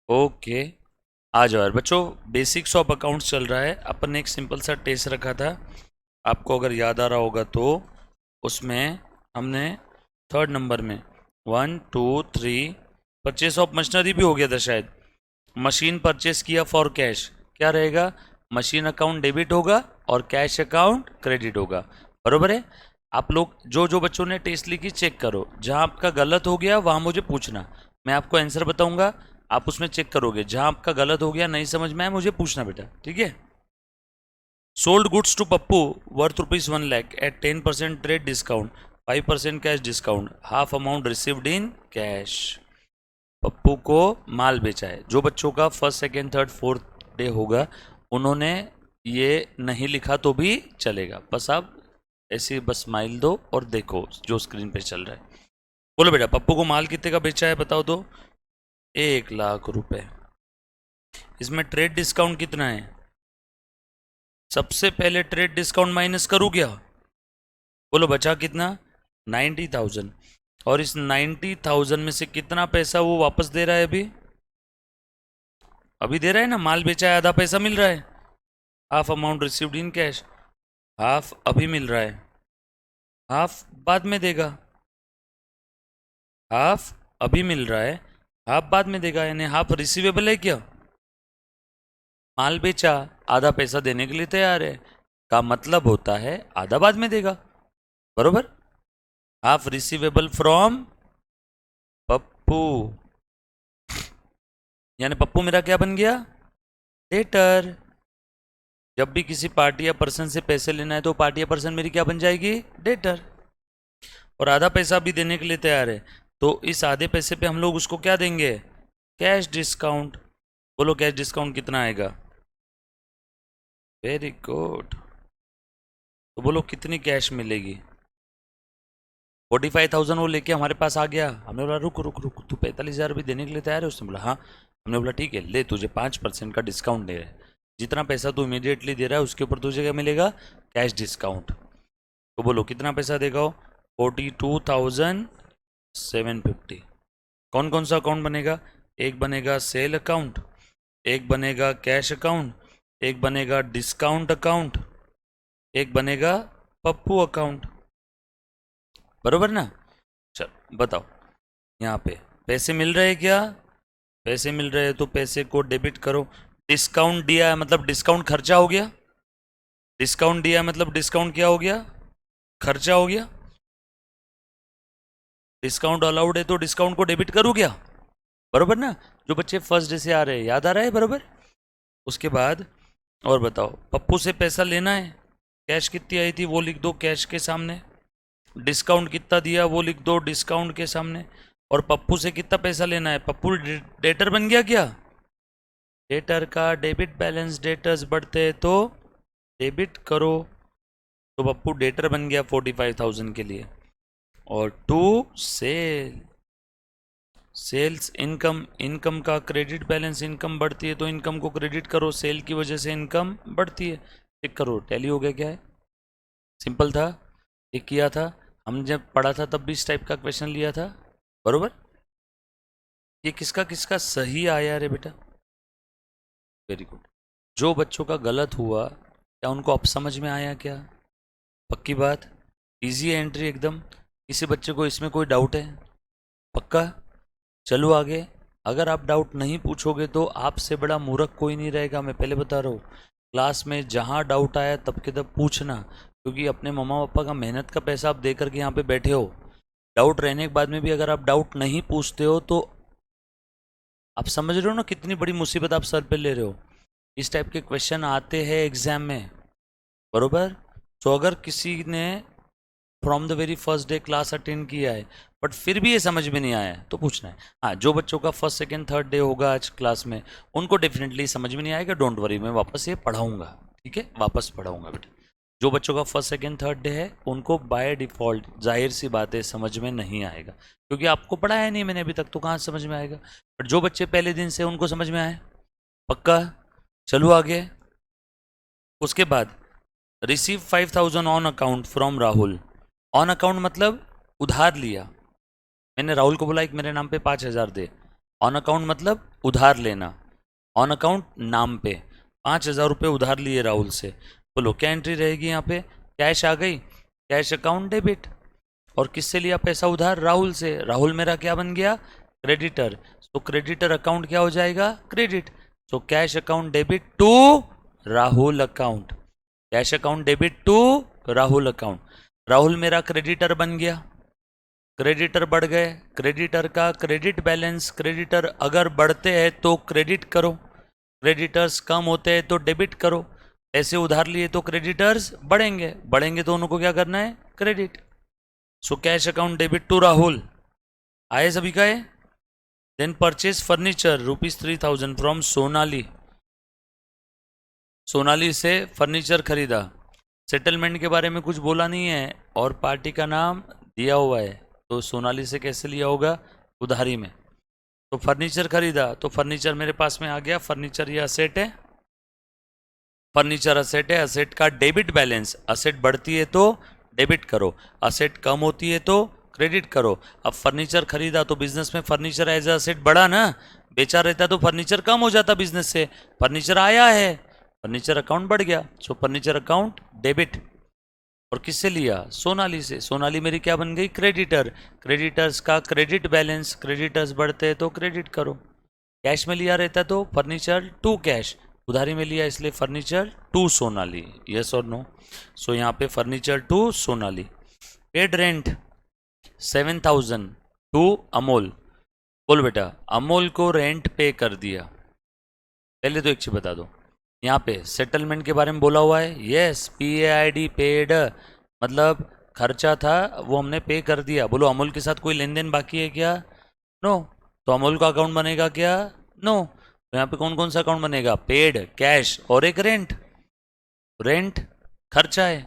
Okay, आ जाओ यार बच्चों। बेसिक्स ऑफ अकाउंट्स चल रहा है, अपन ने एक सिंपल सा टेस्ट रखा था, आपको अगर याद आ रहा होगा तो। उसमें हमने थर्ड नंबर में 1 2 3 परचेस ऑफ मशीनरी भी हो गया था शायद। मशीन परचेस किया फॉर कैश, क्या रहेगा? मशीन अकाउंट डेबिट होगा और कैश अकाउंट क्रेडिट होगा। बरोबर है। आप लोग जो जो बच्चों ने टेस्ट लिखी चेक करो, जहां आपका गलत हो गया वहां मुझे पूछना, मैं आपको आंसर बताऊंगा, आप उसमें चेक करोगे। जहां आपका गलत हो गया, नहीं समझ में आया, मुझे पूछना बेटा, ठीक है। Sold goods to Pappu worth ₹1 lakh at 10% trade discount, 5% cash discount, half amount received in cash. Pappu को माल बेचा है। जो बच्चों का first second third fourth day होगा, उन्होंने ये नहीं लिखा तो भी चलेगा, बस आप ऐसे बस स्माइल दो और देखो जो स्क्रीन पे चल रहा है। बोलो बेटा, पप्पू को माल कितने का बेचा है बताओ तो। 1 लाख रुपए। इसमें ट्रेड डिस्काउंट कितना है? सबसे पहले ट्रेड डिस्काउंट माइनस करूँ क्या? बोलो बचा कितना? 90,000। और इस 90,000 में से कितना पैसा वो वापस दे रहा है अभी? अभी दे रहा है ना, माल बेचा है, आधा पैसा मिल रहा है। Half amount received in cash, half अभी मिल रहा है, हाफ बाद में देगा। हाफ अभी मिल रहा है, हाफ बाद में देगा, यानी हाफ रिसीवेबल है क्या? माल बेचा, आधा पैसा देने के लिए तैयार है, का मतलब होता है आधा बाद में देगा। बरोबर। हाफ रिसीवेबल फ्रॉम पप्पू, यानी पप्पू मेरा क्या बन गया? डेटर। जब भी किसी पार्टी या पर्सन से पैसे लेना है तो पार्टी या पर्सन मेरी क्या बन जाएगी? डेटर। और आधा पैसा भी देने के लिए तैयार है, तो इस आधे पैसे पे हम लोग उसको क्या देंगे? Cash discount. बोलो कैश डिस्काउंट कितना आएगा? Very good. तो बोलो कितनी कैश मिलेगी? 45,000 वो लेके हमारे पास आ गया। हमने बोला रुक रुक रुक, तू 45,000 भी देने के लिए तैयार है? उसने बोला हाँ। हमने बोला ठीक है, ले तुझे 5% का डिस्काउंट दे रहे हैं। जितना पैसा तू इमीडिएटली दे रहा है उसके ऊपर तुझे क्या मिलेगा? Cash discount. तो बोलो कितना पैसा देगा वो? 42,750। कौन कौन सा अकाउंट बनेगा? एक बनेगा सेल अकाउंट, एक बनेगा कैश अकाउंट, एक बनेगा डिस्काउंट अकाउंट, एक बनेगा पप्पू अकाउंट। बरोबर ना? चल बताओ, यहाँ पे पैसे मिल रहे हैं क्या? पैसे मिल रहे हैं तो पैसे को डेबिट करो। डिस्काउंट दिया है मतलब डिस्काउंट खर्चा हो गया। डिस्काउंट दिया है मतलब डिस्काउंट क्या हो गया? खर्चा हो गया। डिस्काउंट अलाउड है तो डिस्काउंट को डेबिट करूँ क्या? बरोबर ना? जो बच्चे फर्स्ट डे से आ रहे हैं, याद आ रहा है? बरोबर। उसके बाद और बताओ, पप्पू से पैसा लेना है, कैश कितनी आई थी वो लिख दो कैश के सामने, डिस्काउंट कितना दिया वो लिख दो डिस्काउंट के सामने, और पप्पू से कितना पैसा लेना है। पप्पू डेटर बन गया क्या? डेटर का डेबिट बैलेंस, डेटर्स बढ़ते हैं तो डेबिट करो। तो पप्पू डेटर बन गया 45,000 के लिए। और to sale, sales income, income का क्रेडिट बैलेंस, इनकम बढ़ती है तो इनकम को क्रेडिट करो, सेल की वजह से इनकम बढ़ती है। चेक करो टैली हो गया क्या है? सिंपल था, ये किया था, हम जब पढ़ा था तब भी इस टाइप का क्वेश्चन लिया था। बरोबर। ये किसका किसका सही आया रे बेटा? Very good. जो बच्चों का गलत हुआ, क्या उनको अब समझ में आया क्या? पक्की बात? इजी है एंट्री एकदम। किसी बच्चे को इसमें कोई डाउट है? पक्का? चलो आगे। अगर आप डाउट नहीं पूछोगे तो आपसे बड़ा मूर्ख कोई नहीं रहेगा, मैं पहले बता रहा हूँ। क्लास में जहाँ डाउट आया तब के तब पूछना, क्योंकि अपने मम्मा पापा का मेहनत का पैसा आप दे करके यहाँ पे बैठे हो। डाउट रहने के बाद में भी अगर आप डाउट नहीं पूछते हो तो आप समझ रहे हो ना कितनी बड़ी मुसीबत आप सर पे ले रहे हो। इस टाइप के क्वेश्चन आते हैं एग्जाम में। बरोबर। तो अगर किसी ने from the very first day class attend किया है बट फिर भी ये समझ में नहीं आया है तो पूछना है। हाँ, जो बच्चों का फर्स्ट सेकेंड थर्ड डे होगा आज क्लास में, उनको डेफिनेटली समझ में नहीं आएगा, डोंट वरी, मैं वापस ये पढ़ाऊंगा। ठीक है, वापस पढ़ाऊंगा बेटा। जो बच्चों का फर्स्ट सेकेंड थर्ड डे है उनको बाय डिफॉल्ट जाहिर सी बात है समझ में नहीं आएगा, क्योंकि आपको पढ़ाया नहीं मैंने अभी तक, तो कहाँ समझ में आएगा। बट जो बच्चे पहले दिन से उनको समझ में आए। पक्का? चलो आगे। उसके बाद receive 5,000 on account from Rahul. On account मतलब उधार लिया। मैंने राहुल को बोला एक मेरे नाम पे 5,000 दे, ऑन अकाउंट मतलब उधार लेना, ऑन अकाउंट नाम पे 5,000 रुपये उधार लिए राहुल से। बोलो क्या एंट्री रहेगी यहाँ पे? कैश आ गई, कैश अकाउंट डेबिट। और किससे लिया पैसा उधार? राहुल से। राहुल मेरा क्या बन गया? क्रेडिटर। तो क्रेडिटर अकाउंट क्या हो जाएगा? Credit. So cash account debit to Rahul account, cash account debit to Rahul account. Rahul मेरा क्रेडिटर बन गया, क्रेडिटर बढ़ गए, क्रेडिटर का क्रेडिट बैलेंस, क्रेडिटर अगर बढ़ते हैं तो क्रेडिट करो, क्रेडिटर्स कम होते हैं तो डेबिट करो। ऐसे उधार लिए तो क्रेडिटर्स बढ़ेंगे, बढ़ेंगे तो उनको क्या करना है? Credit. So cash account debit to Rahul. आए सभी का है? Then purchase furniture ₹3,000 from Sonali, Sonali से फर्नीचर खरीदा। सेटलमेंट के बारे में कुछ बोला नहीं है और पार्टी का नाम दिया हुआ है, तो सोनाली से कैसे लिया होगा? उधारी में। तो फर्नीचर खरीदा, तो फर्नीचर मेरे पास में आ गया, फर्नीचर ये असेट है, फर्नीचर असेट है, असेट का डेबिट बैलेंस, असेट बढ़ती है तो डेबिट करो, असेट कम होती है तो क्रेडिट करो। अब फर्नीचर खरीदा तो बिजनेस में फर्नीचर एज असेट बढ़ा ना, बेचा रहता तो फर्नीचर कम हो जाता बिजनेस से, फर्नीचर आया है, फर्नीचर अकाउंट बढ़ गया। सो फर्नीचर अकाउंट डेबिट। और किससे लिया? सोनाली से। सोनाली मेरी क्या बन गई? क्रेडिटर। क्रेडिटर्स का क्रेडिट बैलेंस, क्रेडिटर्स बढ़ते हैं तो क्रेडिट करो। कैश में लिया रहता तो फर्नीचर टू कैश, उधारी में लिया इसलिए फर्नीचर टू सोनाली। यस और नो? सो यहाँ पे furniture to Sonali. Paid rent 7,000 to Amol. बोल बेटा, अमोल को रेंट पे कर दिया। पहले तो एक चीज बता दो, यहाँ पे सेटलमेंट के बारे में बोला हुआ है। यस, PAID पेड, मतलब खर्चा था वो हमने पे कर दिया। बोलो अमोल के साथ कोई लेन देन बाकी है क्या? नो। तो अमोल का अकाउंट बनेगा क्या? नो। तो यहाँ पे कौन कौन सा अकाउंट बनेगा? पेड, कैश और एक रेंट। रेंट खर्चा है,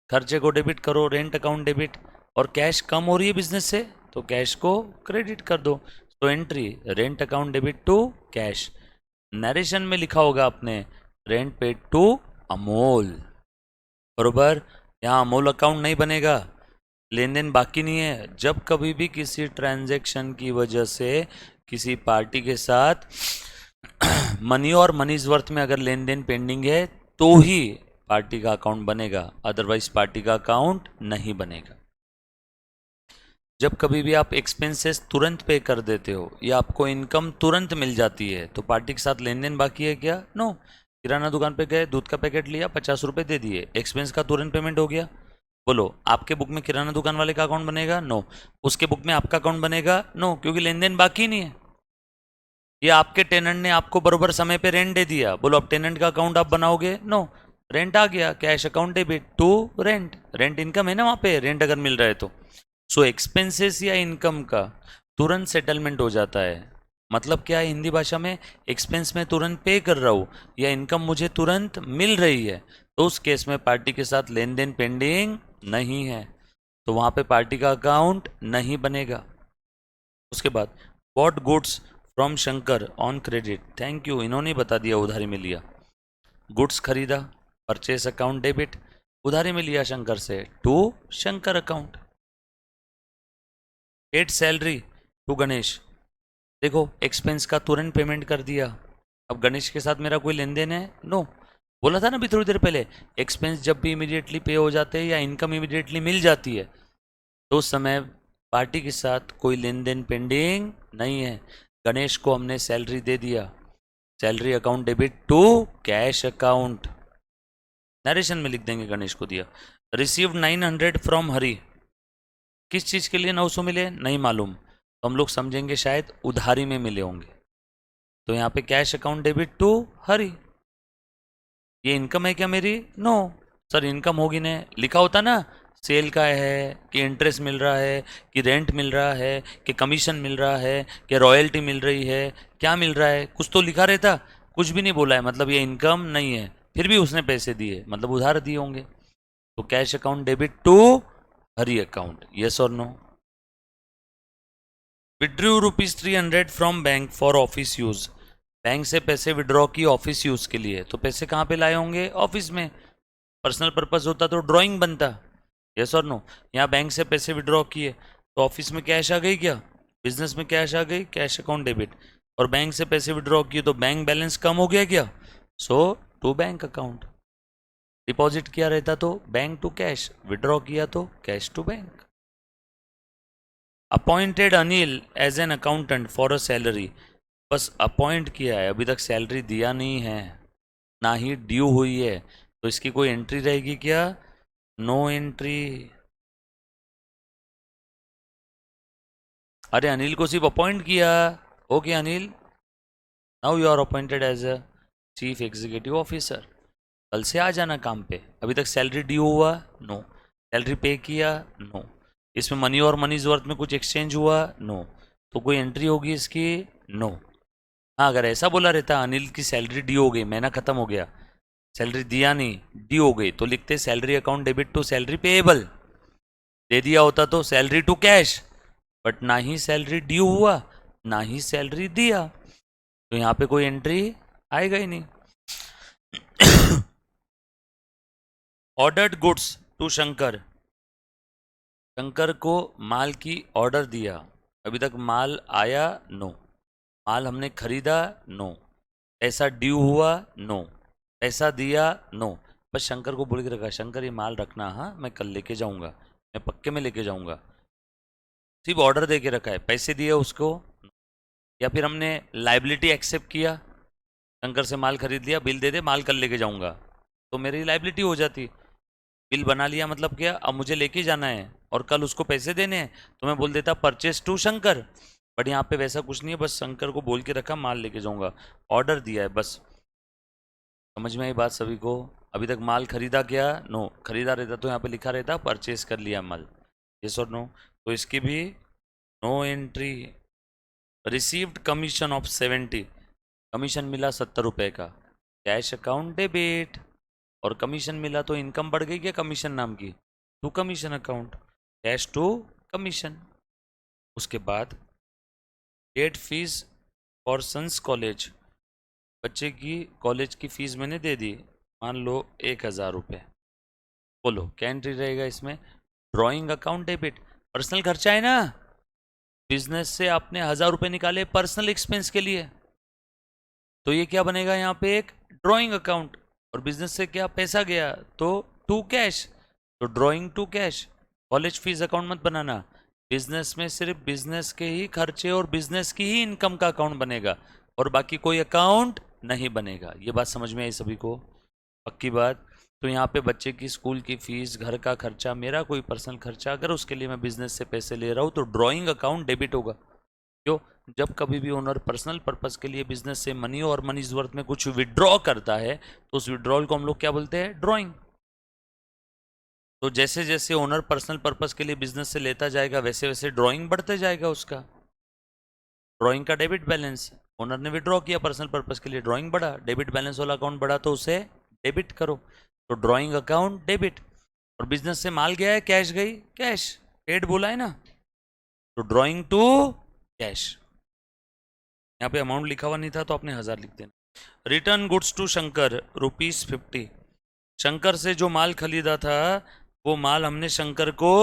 खर्चे को डेबिट करो, रेंट अकाउंट डेबिट। और कैश कम हो रही है बिजनेस से तो कैश को क्रेडिट कर दो। तो entry rent account debit to cash. Narration में लिखा होगा आपने रेंट पेड टू अमोल, बरोबर। यहाँ अमोल अकाउंट नहीं बनेगा, लेन देन बाकी नहीं है। जब कभी भी किसी ट्रांजैक्शन की वजह से किसी पार्टी के साथ मनी और मनीज वर्थ में अगर लेन देन पेंडिंग है तो ही पार्टी का अकाउंट बनेगा, अदरवाइज पार्टी का अकाउंट नहीं बनेगा। जब कभी भी आप एक्सपेंसेस तुरंत पे कर देते हो या आपको इनकम तुरंत मिल जाती है तो पार्टी के साथ लेन देन बाकी है क्या? नो। किराना दुकान पे गए, दूध का पैकेट लिया, 50 रुपये दे दिए, एक्सपेंस का तुरंत पेमेंट हो गया। बोलो आपके बुक में किराना दुकान वाले का अकाउंट बनेगा? नो। उसके बुक में आपका अकाउंट बनेगा? नो, क्योंकि लेन देन बाकी नहीं है। ये आपके टेनेंट ने आपको बरोबर समय पे रेंट दे दिया, बोलो अब टेनेंट का अकाउंट आप बनाओगे? नो। रेंट आ गया, cash account debit to rent. Rent income है ना वहाँ पे, रेंट अगर मिल रहा है तो। सो एक्सपेंसेस या इनकम का तुरंत सेटलमेंट हो जाता है। मतलब क्या है हिंदी भाषा में? एक्सपेंस में तुरंत पे कर रहा हूँ या इनकम मुझे तुरंत मिल रही है, तो उस केस में पार्टी के साथ लेन देन पेंडिंग नहीं है, तो वहाँ पे पार्टी का अकाउंट नहीं बनेगा। उसके बाद bought goods from Shankar on credit. Thank you, इन्होंने बता दिया उधारी में लिया। गुड्स खरीदा, परचेस अकाउंट डेबिट, उधारी में लिया शंकर से to Shankar account. Paid salary to Ganesh. देखो एक्सपेंस का तुरंत पेमेंट कर दिया। अब गणेश के साथ मेरा कोई लेन देन है? नो। बोला था ना अभी थोड़ी देर पहले, एक्सपेंस जब भी इमीडिएटली पे हो जाते हैं या इनकम इमीडिएटली मिल जाती है तो उस समय पार्टी के साथ कोई लेन देन पेंडिंग नहीं है। गणेश को हमने सैलरी दे दिया, salary account debit to cash account. Narration में लिख देंगे गणेश को दिया। Received 900 from Hari. किस चीज़ के लिए 900 मिले नहीं मालूम, तो हम लोग समझेंगे शायद उधारी में मिले होंगे। तो यहाँ पे कैश अकाउंट डेबिट टू हरी। ये इनकम है क्या मेरी? नो सर, इनकम होगी ना, लिखा होता ना सेल का है कि इंटरेस्ट मिल रहा है कि रेंट मिल रहा है कि कमीशन मिल रहा है कि रॉयल्टी मिल रही है, क्या मिल रहा है, कुछ तो लिखा रहता। कुछ भी नहीं बोला है, मतलब ये इनकम नहीं है, फिर भी उसने पैसे दिए, मतलब उधार दिए होंगे। तो cash account debit to Hari account. Yes और no? Withdraw ₹300 from bank for office use. Bank से पैसे विड्रॉ की ऑफिस यूज के लिए, तो पैसे कहाँ पे लाए होंगे? ऑफिस में। पर्सनल पर्पस होता तो ड्राइंग बनता। यस और नो? यहाँ बैंक से पैसे विड्रॉ किए तो ऑफिस में कैश आ गई क्या? बिजनेस में कैश आ गई, कैश अकाउंट डेबिट। और बैंक से पैसे विड्रॉ किए तो बैंक बैलेंस कम हो गया क्या? So to bank account. Deposit किया रहता तो बैंक टू कैश, विड्रॉ किया तो cash to bank. Appointed Anil as an accountant for a salary, बस अपॉइंट किया है, अभी तक सैलरी दिया नहीं है, ना ही ड्यू हुई है, तो इसकी कोई एंट्री रहेगी क्या? No entry. अरे अनिल को सिर्फ अपॉइंट किया। Okay Anil, now you are appointed as a chief executive officer, कल से आ जाना काम पे। अभी तक सैलरी ड्यू हुआ? नो। सैलरी पे किया? नो। इसमें मनी और मनीज वर्थ में कुछ एक्सचेंज हुआ? नो। तो कोई एंट्री होगी इसकी? नो। हाँ, अगर ऐसा बोला रहता अनिल की सैलरी ड्यू हो गई, महीना खत्म हो गया, सैलरी दिया नहीं, ड्यू हो गई, तो लिखते salary account debit to salary payable. दे दिया होता तो सैलरी टू कैश, बट ना ही सैलरी ड्यू हुआ, ना ही सैलरी दिया, तो यहाँ पे कोई एंट्री आएगा ही नहीं। Ordered goods to Shankar, Shankar को माल की ऑर्डर दिया, अभी तक माल आया? नो। माल हमने खरीदा? नो। पैसा ड्यू हुआ? नो। पैसा दिया? नो। बस शंकर को बोल के रखा, शंकर ये माल रखना, हाँ मैं कल लेके जाऊंगा, मैं पक्के में लेके जाऊंगा। सिर्फ ऑर्डर दे के रखा है, पैसे दिए उसको। या फिर हमने लाइबिलिटी एक्सेप्ट किया, शंकर से माल खरीद लिया, बिल दे दे, माल कल लेके जाऊंगा, तो मेरी लाइबिलिटी हो जाती। बिल बना लिया मतलब क्या, अब मुझे लेके जाना है और कल उसको पैसे देने हैं, तो मैं बोल देता परचेस टू शंकर। बट यहाँ पे वैसा कुछ नहीं है, बस शंकर को बोल के रखा माल लेके जाऊंगा, ऑर्डर दिया है बस। समझ में आई बात सभी को? अभी तक माल खरीदा क्या? नो। खरीदा रहता तो यहाँ पे लिखा रहता परचेस कर लिया माल, यस और नो, तो इसकी भी no entry. Received commission of 70, commission मिला 70 रुपए का, कैश अकाउंट डेबिट। और कमीशन मिला तो इनकम बढ़ गई क्या कमीशन नाम की? To commission account, cash to commission. उसके बाद date fees for son's college, बच्चे की कॉलेज की फीस मैंने दे दी, मान लो 1000 रुपये। बोलो क्या एंट्री रहेगा इसमें? ड्रॉइंग अकाउंट डेबिट, पर्सनल खर्चा है ना, बिजनेस से आपने 1000 रुपये निकाले पर्सनल एक्सपेंस के लिए, तो ये क्या बनेगा यहाँ पे? एक ड्रॉइंग अकाउंट। और बिजनेस से क्या पैसा गया तो टू कैश, तो drawing to cash. College fees account मत बनाना, बिजनेस में सिर्फ बिजनेस के ही खर्चे और बिजनेस की ही इनकम का अकाउंट बनेगा, और बाकी कोई अकाउंट नहीं बनेगा। ये बात समझ में आई सभी को? पक्की बात? तो यहाँ पे बच्चे की स्कूल की फीस, घर का खर्चा, मेरा कोई पर्सनल खर्चा, अगर उसके लिए मैं बिजनेस से पैसे ले रहा हूँ तो ड्रॉइंग अकाउंट डेबिट होगा। क्यों? जब कभी भी ओनर पर्सनल पर्पस के लिए बिजनेस से मनी और मनीज वर्थ में कुछ विड्रॉ करता है, तो उस विड्रॉल को हम लोग क्या बोलते हैं? ड्रॉइंग। तो जैसे जैसे ओनर पर्सनल पर्पस के लिए बिजनेस से लेता जाएगा, वैसे वैसे ड्रॉइंग बढ़ते जाएगा उसका। ड्रॉइंग का डेबिट बैलेंस, ओनर ने विड्रॉ किया पर्सनल पर्पस के लिए, ड्रॉइंग बढ़ा, डेबिट बैलेंस वाला अकाउंट बढ़ा, तो उसे डेबिट करो, तो ड्रॉइंग अकाउंट डेबिट। और बिजनेस से माल गया है, कैश गई, कैश पेड बोला है ना, तो ड्रॉइंग टू कैश। यहाँ पे अमाउंट लिखा हुआ नहीं था तो आपने 1000 लिख देना। Return goods to Shankar ₹50, Shankar से जो माल खरीदा था वो माल हमने शंकर को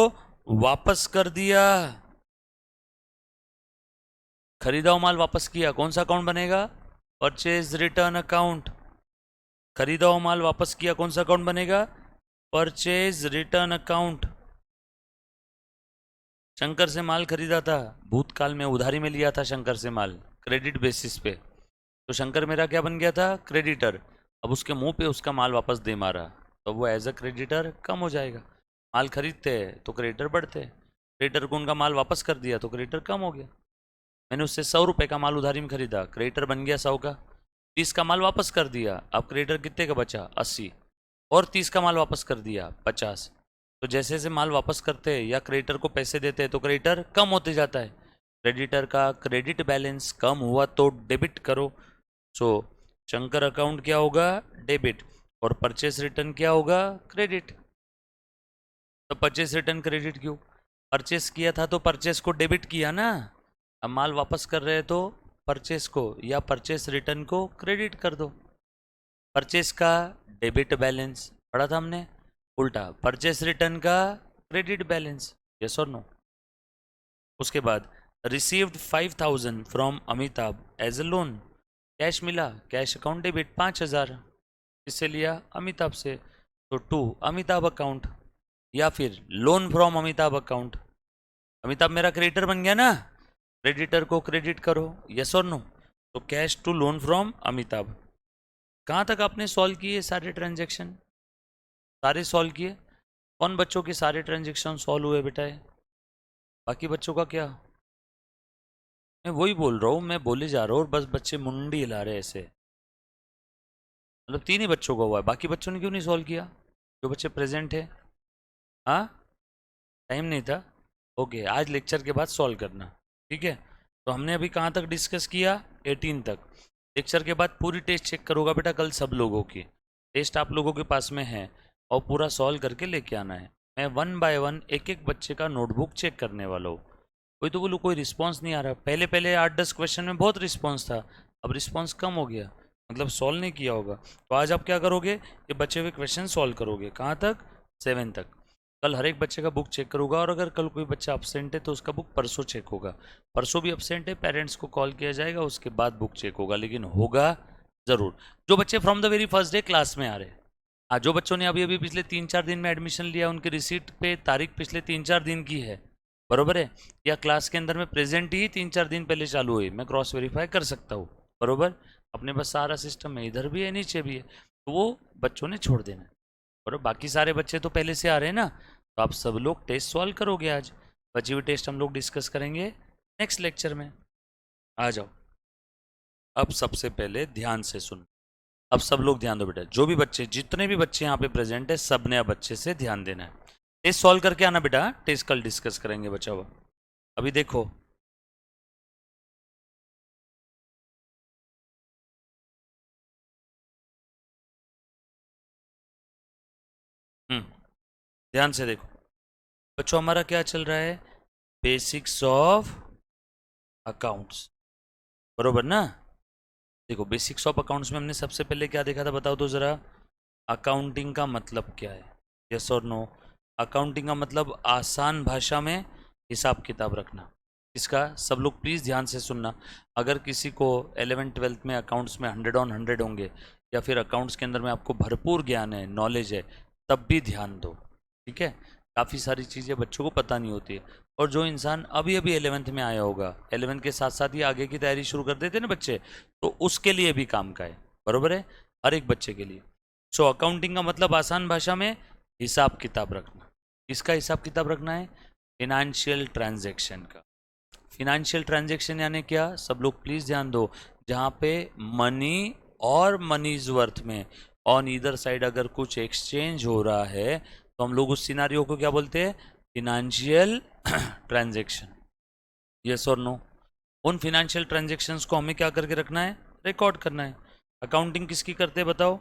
वापस कर दिया। खरीदा हुआ माल वापस किया, कौन सा अकाउंट बनेगा? Purchase return account. खरीदा हुआ माल वापस किया, कौन सा अकाउंट बनेगा? Purchase return account. शंकर से माल खरीदा था, भूतकाल में उधारी में लिया था शंकर से माल क्रेडिट बेसिस पे, तो शंकर मेरा क्या बन गया था? क्रेडिटर। अब उसके मुंह पे उसका माल वापस दे मारा, तो वो एज अ क्रेडिटर कम हो जाएगा। माल खरीदते हैं तो क्रेडिटर बढ़ते हैं, क्रेडिटर को उनका माल वापस कर दिया तो क्रेडिटर कम हो गया। मैंने उससे 100 रुपये का माल उधारी में खरीदा, क्रेडिटर बन गया 100 का, 30 का माल वापस कर दिया, अब क्रेडिटर कितने का बचा? 80, और 30 का माल वापस कर दिया 50। तो जैसे जैसे माल वापस करते हैं या क्रेडिटर को पैसे देते हैं तो क्रेडिटर कम होते जाता है। क्रेडिटर का क्रेडिट बैलेंस कम हुआ तो डेबिट करो। सो शंकर अकाउंट क्या होगा? डेबिट। और परचेस रिटर्न क्या होगा? क्रेडिट। तो परचेस रिटर्न क्रेडिट क्यों? परचेस किया था तो परचेस को डेबिट किया ना, अब माल वापस कर रहे हैं तो परचेस को या परचेस रिटर्न को क्रेडिट कर दो। परचेस का डेबिट बैलेंस पढ़ा था हमने, उल्टा परचेस रिटर्न का क्रेडिट बैलेंस, यस और नो। उसके बाद received 5,000 from Amitabh as a loan. Cash मिला, कैश अकाउंट डेबिट 5,000, किससे लिया? अमिताभ से। तो टू अमिताभ अकाउंट, या फिर loan from Amitabh account. Amitabh मेरा क्रेडिटर बन गया ना, क्रेडिटर को क्रेडिट करो, यस और नो। तो cash to loan from Amitabh. कहाँ तक आपने सॉल्व किए सारे ट्रांजेक्शन? सारे सॉल्व किए? कौन बच्चों के सारे ट्रांजेक्शन सॉल्व हुए बेटा? बाकी बच्चों का क्या? मैं वही बोल रहा हूँ, मैं बोले जा रहा हूँ और बस बच्चे मुंडी हिला रहे ऐसे। मतलब 3 ही बच्चों का हुआ है, बाकी बच्चों ने क्यों नहीं सॉल्व किया जो बच्चे प्रेजेंट है? हाँ, टाइम नहीं था। ओके, आज लेक्चर के बाद सॉल्व करना, ठीक है। तो हमने अभी कहाँ तक डिस्कस किया? 18 तक। लेक्चर के बाद पूरी टेस्ट चेक करूँगा बेटा कल सब लोगों की। टेस्ट आप लोगों के पास में है और पूरा सॉल्व करके लेके आना है। मैं 1 बाय 1 एक एक बच्चे का नोटबुक चेक करने वाला हूँ। कोई तो बोलो कोई रिस्पॉन्स नहीं आ रहा। पहले पहले 8-10 क्वेश्चन में बहुत रिस्पॉन्स था, अब रिस्पॉन्स कम हो गया, मतलब सॉल्व नहीं किया होगा। तो आज आप क्या करोगे? ये बचे हुए क्वेश्चन सॉल्व करोगे। कहाँ तक? 7 तक। कल हर एक बच्चे का बुक चेक करूंगा और अगर कल कोई बच्चा अपसेंट है तो उसका बुक परसों चेक होगा। परसों भी अपसेंट है, पेरेंट्स को कॉल किया जाएगा, उसके बाद बुक चेक होगा, लेकिन होगा ज़रूर। जो बच्चे from the very first day class में आ रहे हैं, हाँ, जो बच्चों ने अभी अभी पिछले 3-4 दिन में एडमिशन लिया, उनकी रिसीट पे तारीख पिछले 3-4 दिन की है, बरोबर है? या क्लास के अंदर में प्रेजेंट ही 3-4 दिन पहले चालू हुई, मैं क्रॉस वेरीफाई कर सकता हूँ, बरोबर? अपने पास सारा सिस्टम है, इधर भी है नीचे भी है, तो वो बच्चों ने छोड़ देना है। और बाकी सारे बच्चे तो पहले से आ रहे हैं ना, तो आप सब लोग टेस्ट सॉल्व करोगे आज। बची हुई टेस्ट हम लोग डिस्कस करेंगे नेक्स्ट लेक्चर में। आ जाओ। अब सबसे पहले ध्यान से सुन। अब सब लोग ध्यान दो बेटा, जो भी बच्चे, जितने भी बच्चे यहाँ पे प्रेजेंट है, सब ने अब अच्छे से ध्यान देना है। टेस्ट सॉल्व करके आना बेटा, टेस्ट कल डिस्कस करेंगे बचा हुआ। अभी देखो, ध्यान से देखो बच्चों, हमारा क्या चल रहा है? बेसिक्स ऑफ अकाउंट्स, बरोबर ना? देखो, बेसिक्स ऑफ अकाउंट्स में हमने सबसे पहले क्या देखा था, बताओ तो जरा। अकाउंटिंग का मतलब क्या है? यस और नो? अकाउंटिंग का मतलब आसान भाषा में हिसाब किताब रखना। इसका सब लोग प्लीज़ ध्यान से सुनना। अगर किसी को 11th-12th में अकाउंट्स में 100/100 होंगे, या फिर अकाउंट्स के अंदर में आपको भरपूर ज्ञान है, नॉलेज है, तब भी ध्यान दो, ठीक है? काफ़ी सारी चीज़ें बच्चों को पता नहीं होती है। और जो इंसान अभी अभी 11th में आया होगा, 11th के साथ साथ ही आगे की तैयारी शुरू कर देते ना बच्चे, तो उसके लिए भी काम का है, बरोबर है? हर एक बच्चे के लिए। सो अकाउंटिंग का मतलब आसान भाषा में हिसाब किताब रखना। किसका हिसाब किताब रखना है? फिनेंशियल ट्रांजैक्शन का। फिनेंशियल ट्रांजैक्शन यानी क्या? सब लोग प्लीज़ ध्यान दो। जहाँ पे मनी और मनीज वर्थ में ऑन ईदर साइड अगर कुछ एक्सचेंज हो रहा है, तो हम लोग उस सिनारियो को क्या बोलते हैं? Financial transaction. यस और नो? उन फिनेंशियल ट्रांजैक्शंस को हमें क्या करके रखना है? रिकॉर्ड करना है। अकाउंटिंग किसकी करते हैं बताओ?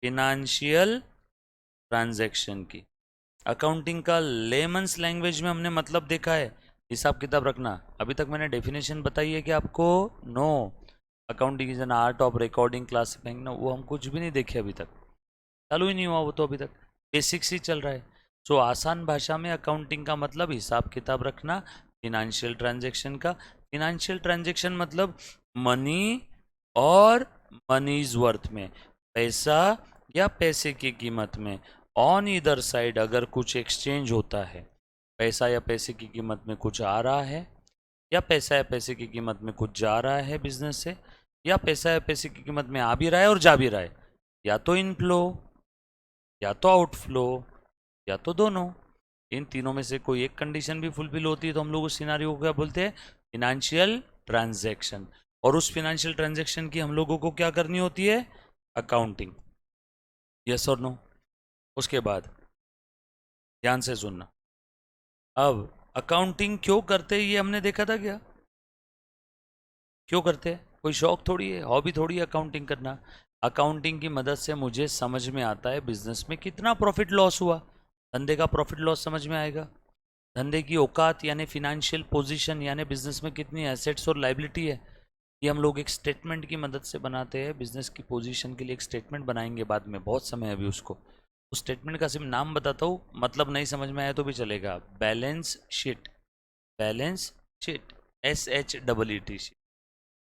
फिनेंशियल ट्रांजैक्शन की। अकाउंटिंग का लेमन्स लैंग्वेज में हमने मतलब देखा है, हिसाब किताब रखना। अभी तक मैंने डेफिनेशन बताई है कि आपको? No. Accounting is an art of recording, classifying, ना, वो हम कुछ भी नहीं देखे अभी तक, चालू ही नहीं हुआ वो तो, अभी तक बेसिक्स ही चल रहा है। सो आसान भाषा में अकाउंटिंग का मतलब हिसाब किताब रखना फिनेंशियल ट्रांजैक्शन का। फिनेंशियल ट्रांजैक्शन मतलब मनी और मनीज वर्थ में, पैसा या पैसे की कीमत में, ऑन ईदर साइड अगर कुछ एक्सचेंज होता है, पैसा या पैसे की कीमत में कुछ आ रहा है, या पैसा या पैसे की कीमत में कुछ जा रहा है बिजनेस से, या पैसा या पैसे की कीमत में आ भी रहा है और जा भी रहा है, या तो इनफ्लो या तो आउटफ्लो या तो दोनों। इन तीनों में से कोई एक कंडीशन भी फुलफिल होती है तो हम लोग उस सिनारियो को क्या बोलते हैं? Financial transaction. और उस फिनेंशियल ट्रांजैक्शन की हम लोगों को क्या करनी होती है? अकाउंटिंग। यस और नो? उसके बाद ध्यान से सुनना। अब अकाउंटिंग क्यों करते हैं ये हमने देखा था क्या? क्यों करते हैं? कोई शौक थोड़ी है, हॉबी थोड़ी है अकाउंटिंग करना। अकाउंटिंग की मदद से मुझे समझ में आता है बिजनेस में कितना प्रॉफिट लॉस हुआ, धंधे का प्रॉफिट लॉस समझ में आएगा। धंधे की औकात यानी फिनेंशियल पोजीशन, यानी बिजनेस में कितनी एसेट्स और लाइबिलिटी है, ये हम लोग एक स्टेटमेंट की मदद से बनाते हैं। बिजनेस की पोजीशन के लिए एक स्टेटमेंट बनाएंगे बाद में, बहुत समय है अभी उसको। उस स्टेटमेंट का सिर्फ नाम बताता हूँ, मतलब नहीं समझ में आया तो भी चलेगा। Balance sheet. Balance sheet SHEET,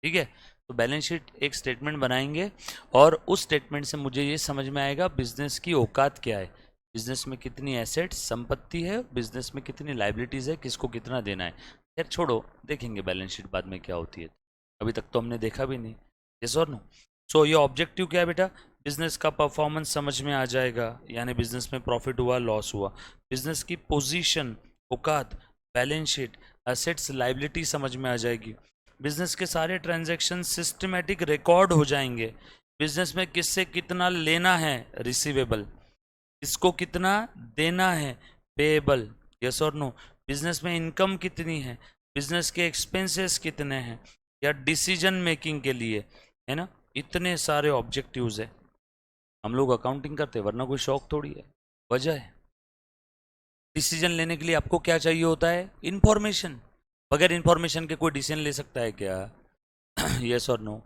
ठीक है। तो बैलेंस शीट एक स्टेटमेंट बनाएंगे और उस स्टेटमेंट से मुझे ये समझ में आएगा बिजनेस की औकात क्या है, बिजनेस में कितनी एसेट्स संपत्ति है, बिजनेस में कितनी लाइबिलिटीज है, किसको कितना देना है। खैर छोड़ो, देखेंगे बैलेंस शीट बाद में क्या होती है, अभी तक तो हमने देखा भी नहीं। यस और नो। सो ये ऑब्जेक्टिव क्या है बेटा, बिजनेस का परफॉर्मेंस समझ में आ जाएगा, यानी बिजनेस में प्रॉफिट हुआ लॉस हुआ, बिजनेस की पोजीशन औकात, बैलेंस शीट, एसेट्स लाइबिलिटी समझ में आ जाएगी, बिजनेस के सारे ट्रांजैक्शन सिस्टमेटिक रिकॉर्ड हो जाएंगे, बिजनेस में किससे कितना लेना है रिसीवेबल, किसको कितना देना है पेएबल, यस और नो, बिजनेस में इनकम कितनी है, बिजनेस के एक्सपेंसेस कितने हैं, या डिसीजन मेकिंग के लिए, है ना, इतने सारे ऑब्जेक्टिव्स है। हम लोग अकाउंटिंग करते हैं वरना कोई शौक थोड़ी है, वजह है। डिसीजन लेने के लिए आपको क्या चाहिए होता है, इंफॉर्मेशन। बगैर इंफॉर्मेशन के कोई डिसीजन ले सकता है क्या? यस और नो।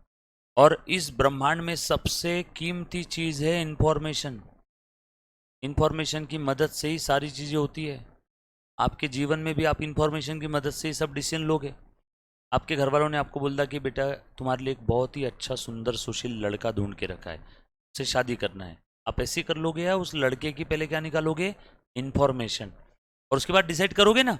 और इस ब्रह्मांड में सबसे कीमती चीज है इंफॉर्मेशन। इंफॉर्मेशन की मदद से ही सारी चीजें होती है। आपके जीवन में भी आप इंफॉर्मेशन की मदद से ही सब डिसीजन लोगे। आपके घर वालों ने आपको बोला कि बेटा तुम्हारे लिए एक बहुत ही अच्छा सुंदर सुशील लड़का ढूंढ के रखा है, उससे शादी करना है। आप ऐसे ही कर लोगे या उस लड़के की पहले क्या निकालोगे, इंफॉर्मेशन, और उसके बाद डिसाइड करोगे ना।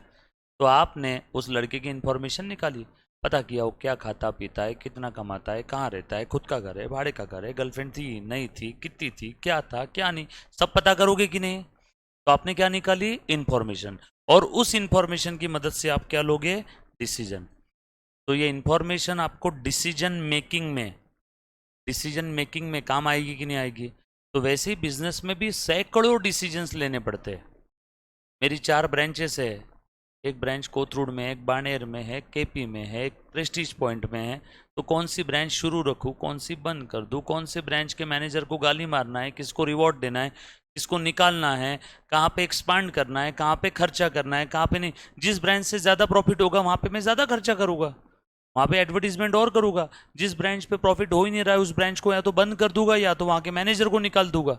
तो आपने उस लड़के की इंफॉर्मेशन निकाली, पता किया वो क्या खाता पीता है, कितना कमाता है, कहाँ रहता है, खुद का घर है, भाड़े का घर है, गर्लफ्रेंड थी नहीं थी, कितनी थी, क्या था क्या नहीं, सब पता करोगे कि नहीं। तो आपने क्या निकाली, इंफॉर्मेशन, और उस इंफॉर्मेशन की मदद से आप क्या लोगे, डिसीजन। तो ये इंफॉर्मेशन आपको डिसीजन मेकिंग में काम आएगी कि नहीं आएगी। तो वैसे ही बिजनेस में भी सैकड़ों डिसीजंस लेने पड़ते हैं। मेरी 4 ब्रांचेस है, एक ब्रांच कोथरूड में है, एक बानेर में है, केपी में है, एक प्रेस्टीज पॉइंट में है। तो कौन सी ब्रांच शुरू रखूँ, कौन सी बंद कर दूँ, कौन से ब्रांच के मैनेजर को गाली मारना है, किसको रिवॉर्ड देना है, किसको निकालना है, कहाँ पे एक्सपांड करना है, कहाँ पे खर्चा करना है, कहाँ पे नहीं। जिस ब्रांच से ज़्यादा प्रॉफिट होगा वहाँ पे मैं ज़्यादा खर्चा करूँगा, वहाँ पे एडवर्टीजमेंट और करूँगा। जिस ब्रांच पे प्रॉफिट हो ही नहीं रहा है उस ब्रांच को या तो बंद कर दूंगा, या तो वहाँ के मैनेजर को निकाल दूंगा,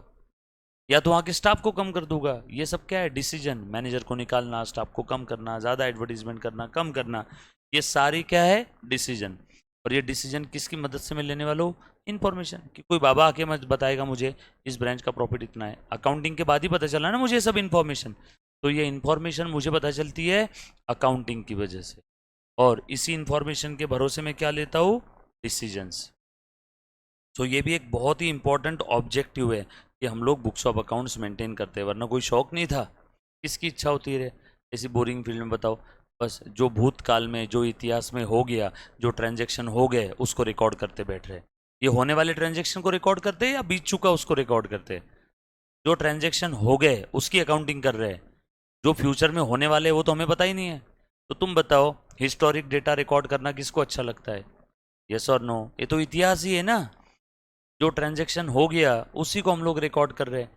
या तो वहाँ के स्टाफ को कम कर दूंगा। ये सब क्या है, डिसीजन। मैनेजर को निकालना, स्टाफ को कम करना, ज़्यादा एडवर्टीजमेंट करना, कम करना, ये सारी क्या है, डिसीजन। और ये डिसीजन किसकी मदद से मैं लेने वाला हूँ, इन्फॉर्मेशन। कि कोई बाबा आके मत बताएगा मुझे इस ब्रांच का प्रॉफिट इतना है, अकाउंटिंग के बाद ही पता चला ना मुझे सब इन्फॉर्मेशन। तो ये इन्फॉर्मेशन मुझे पता चलती है अकाउंटिंग की वजह से, और इसी इन्फॉर्मेशन के भरोसे मैं क्या लेता हूँ, डिसीजंस। तो ये भी एक बहुत ही इंपॉर्टेंट ऑब्जेक्टिव है कि हम लोग बुक्स ऑफ अकाउंट्स मेंटेन करते हैं, वरना कोई शौक नहीं था। किसकी इच्छा होती है ऐसी बोरिंग फील्ड में, बताओ। बस जो भूतकाल में, जो इतिहास में हो गया, जो ट्रांजैक्शन हो गए उसको रिकॉर्ड करते बैठ रहे। ये होने वाले ट्रांजैक्शन को रिकॉर्ड करते हैं या बीत चुका उसको रिकॉर्ड करते हैं? जो ट्रांजैक्शन हो गए उसकी अकाउंटिंग कर रहे हैं, जो फ्यूचर में होने वाले हैं वो तो हमें पता ही नहीं है। तो तुम बताओ, हिस्टोरिक डेटा रिकॉर्ड करना किसको अच्छा लगता है, यस और नो? ये तो इतिहास ही है ना। जो ट्रांजैक्शन हो गया उसी को हम लोग रिकॉर्ड कर रहे हैं।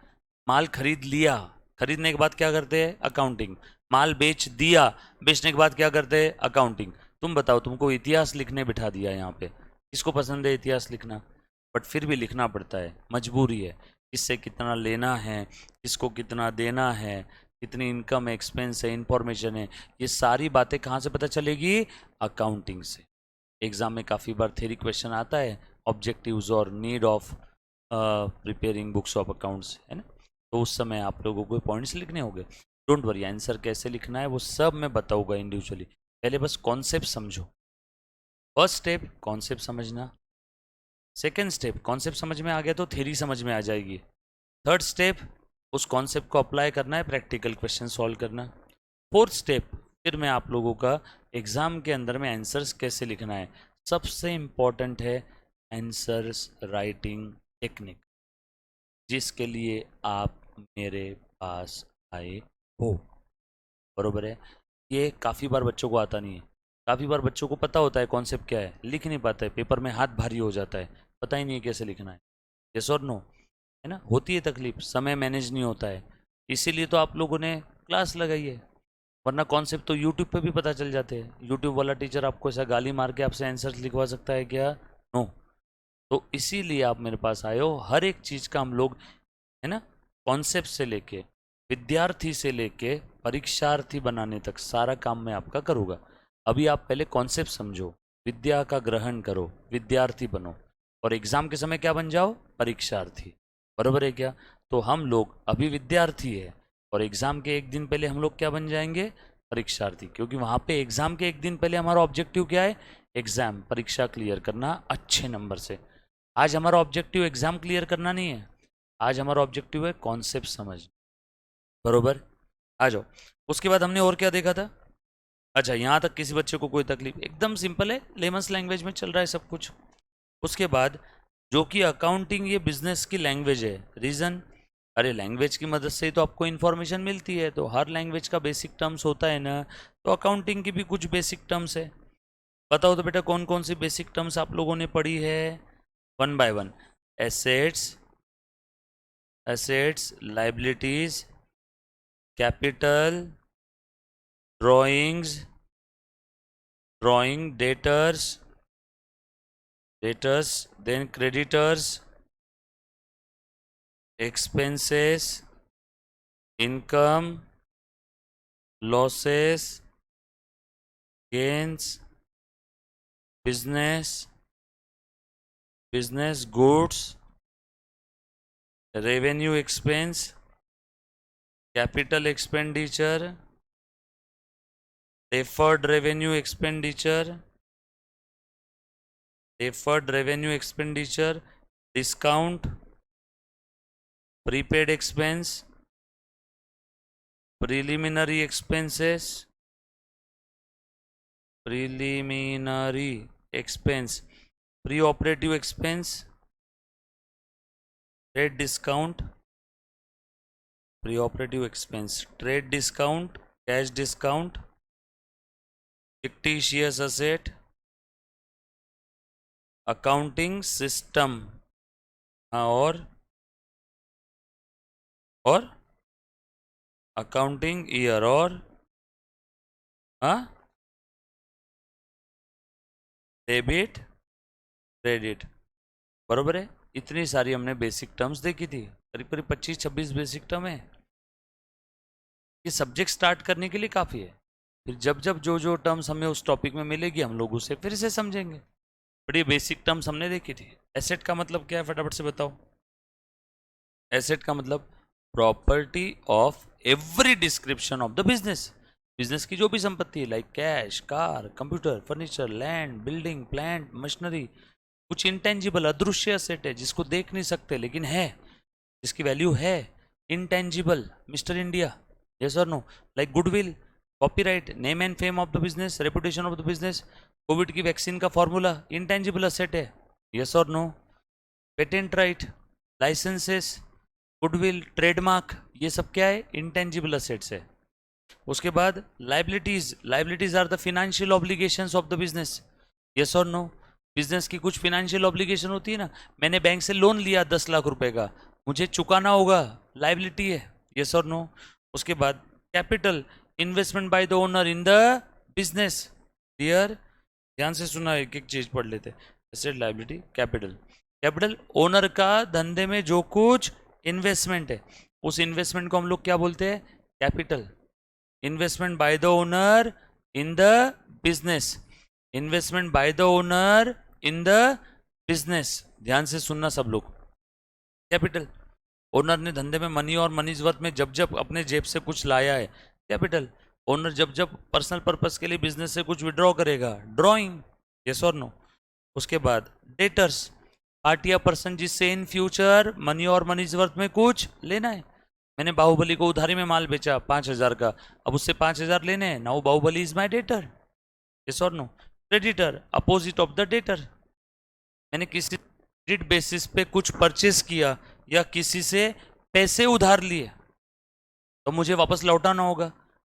माल खरीद लिया, खरीदने के बाद क्या करते हैं, अकाउंटिंग। माल बेच दिया, बेचने के बाद क्या करते हैं, अकाउंटिंग। तुम बताओ, तुमको इतिहास लिखने बिठा दिया यहाँ पे, किसको पसंद है इतिहास लिखना? बट फिर भी लिखना पड़ता है, मजबूरी है। किससे कितना लेना है, किसको कितना देना है, कितनी इनकम एक्सपेंस है, इंफॉर्मेशन है, ये सारी बातें कहाँ से पता चलेगी, अकाउंटिंग से। एग्जाम में काफ़ी बार थ्योरी क्वेश्चन आता है, ऑब्जेक्टिव्स और need of preparing books of accounts, है ना। तो उस समय आप लोगों को पॉइंट्स लिखने होंगे। डोंट वरी, आंसर कैसे लिखना है वो सब मैं बताऊंगा इंडिविजुअली। पहले बस कॉन्सेप्ट समझो। फर्स्ट स्टेप कॉन्सेप्ट समझना, सेकेंड स्टेप कॉन्सेप्ट समझ में आ गया तो थ्योरी समझ में आ जाएगी। थर्ड स्टेप उस कॉन्सेप्ट को अप्लाई करना है, प्रैक्टिकल क्वेश्चन सॉल्व करना। फोर्थ स्टेप फिर मैं आप लोगों का एग्जाम के अंदर में आंसर्स कैसे लिखना है। सबसे इंपॉर्टेंट है आंसर्स राइटिंग टेक्निक, जिसके लिए आप मेरे पास आए हो, बरोबर है। ये काफ़ी बार बच्चों को आता नहीं है। काफ़ी बार बच्चों को पता होता है कॉन्सेप्ट क्या है, लिख नहीं पाता है, पेपर में हाथ भारी हो जाता है, पता ही नहीं है कैसे लिखना है। यस और नो, है ना, होती है तकलीफ, समय मैनेज नहीं होता है। इसीलिए तो आप लोगों ने क्लास लगाई है, वरना कॉन्सेप्ट तो यूट्यूब पे भी पता चल जाते हैं। यूट्यूब वाला टीचर आपको ऐसा गाली मार के आपसे आंसर्स लिखवा सकता है क्या? नो। तो इसीलिए आप मेरे पास आए हो। हर एक चीज़ का हम लोग, है ना, कॉन्सेप्ट से लेके विद्यार्थी से लेके परीक्षार्थी बनाने तक सारा काम मैं आपका करूँगा। अभी आप पहले कॉन्सेप्ट समझो, विद्या का ग्रहण करो, विद्यार्थी बनो, और एग्जाम के समय क्या बन जाओ, परीक्षार्थी। बरोबर है क्या? तो हम लोग अभी विद्यार्थी है, और एग्जाम के एक दिन पहले हम लोग क्या बन जाएंगे, परीक्षार्थी, क्योंकि वहां पे एग्जाम के एक दिन पहले हमारा ऑब्जेक्टिव क्या है, एग्जाम, परीक्षा क्लियर करना अच्छे नंबर से। आज हमारा ऑब्जेक्टिव एग्जाम क्लियर करना नहीं है, आज हमारा ऑब्जेक्टिव है कॉन्सेप्ट समझ। बरोबर? आ जाओ। उसके बाद हमने और क्या देखा था? अच्छा, यहाँ तक किसी बच्चे को कोई तकलीफ? एकदम सिंपल है, लेमन्स लैंग्वेज में चल रहा है सब कुछ। उसके बाद जो कि अकाउंटिंग ये बिजनेस की लैंग्वेज है, रीजन, अरे लैंग्वेज की मदद से ही तो आपको इन्फॉर्मेशन मिलती है, तो हर लैंग्वेज का बेसिक टर्म्स होता है ना, तो अकाउंटिंग की भी कुछ बेसिक टर्म्स है। बताओ तो बेटा कौन कौन सी बेसिक टर्म्स आप लोगों ने पढ़ी है? One by one. Assets, assets, liabilities, capital, drawings, drawing, debtors, debtors, then creditors, expenses, income, losses, gains, business, business goods, revenue expense, capital expenditure, deferred revenue expenditure, deferred revenue expenditure, discount, prepaid expense, preliminary expenses, preliminary expense, pre-operative expense, trade discount, pre-operative expense, trade discount, cash discount, fictitious asset, accounting system, हाँ, और accounting year, और हाँ, debit, credit. बरोबर है? इतनी सारी हमने basic terms देखी थी, करीब करीब 25-26 बेसिक टर्म है। ये सब्जेक्ट स्टार्ट करने के लिए काफ़ी है, फिर जब जब जो जो टर्म्स हमें उस टॉपिक में मिलेगी हम लोग उसे फिर से समझेंगे। बट ये बेसिक टर्म्स हमने देखी थी। एसेट का मतलब क्या है, फटाफट से बताओ। एसेट का मतलब property of every description of the business, business की जो भी संपत्ति है, like cash, car, computer, furniture, land, building, plant, machinery. कुछ इंटेंजिबल, अदृश्य एसेट है जिसको देख नहीं सकते लेकिन है, जिसकी वैल्यू है, इंटेंजिबल, मिस्टर इंडिया, यस और no, like goodwill, copyright, name and fame of the business, reputation of the business, Covid की वैक्सीन का फॉर्मूला, इंटेंजिबल एसेट है, यस और no. Patent right, licences, goodwill, trademark, ये सब क्या है, इंटेंजिबल एसेट्स है। उसके बाद liabilities, liabilities are the financial obligations of the business, yes और नो। बिजनेस की कुछ फिनेंशियल ऑब्लिगेशन होती है ना, मैंने बैंक से लोन लिया 10 लाख रुपए का, मुझे चुकाना होगा, लाइबिलिटी है, यस और नो। उसके बाद capital, investment by the owner in the business. Clear? ध्यान से सुना, एक एक चीज पढ़ लेते। Asset, liability, capital. Capital owner का धंधे में जो कुछ इन्वेस्टमेंट है, उस इन्वेस्टमेंट को हम लोग क्या बोलते हैं, capital. Investment by the owner in the business, investment by the owner in the business, ध्यान से सुनना सब लोग। कैपिटल, ओनर ने धंधे में मनी और मनीज वर्थ में जब जब अपने जेब से कुछ लाया है, कैपिटल। ओनर जब जब पर्सनल पर्पस के लिए बिजनेस से कुछ विड्रॉ करेगा, ड्रॉइंग, यस और नो। उसके बाद डेटर्स, पार्टी या पर्सन जिससे इन फ्यूचर मनी और मनीज वर्थ में कुछ लेना है। मैंने बाहुबली को उधारी में माल बेचा 5,000 का, अब उससे 5,000 लेने हैं, now Bahubali is my debtor, yes और no. Creditor, opposite of the debtor, मैंने किसी क्रेडिट बेसिस पे कुछ परचेस किया या किसी से पैसे उधार लिए तो मुझे वापस लौटाना होगा।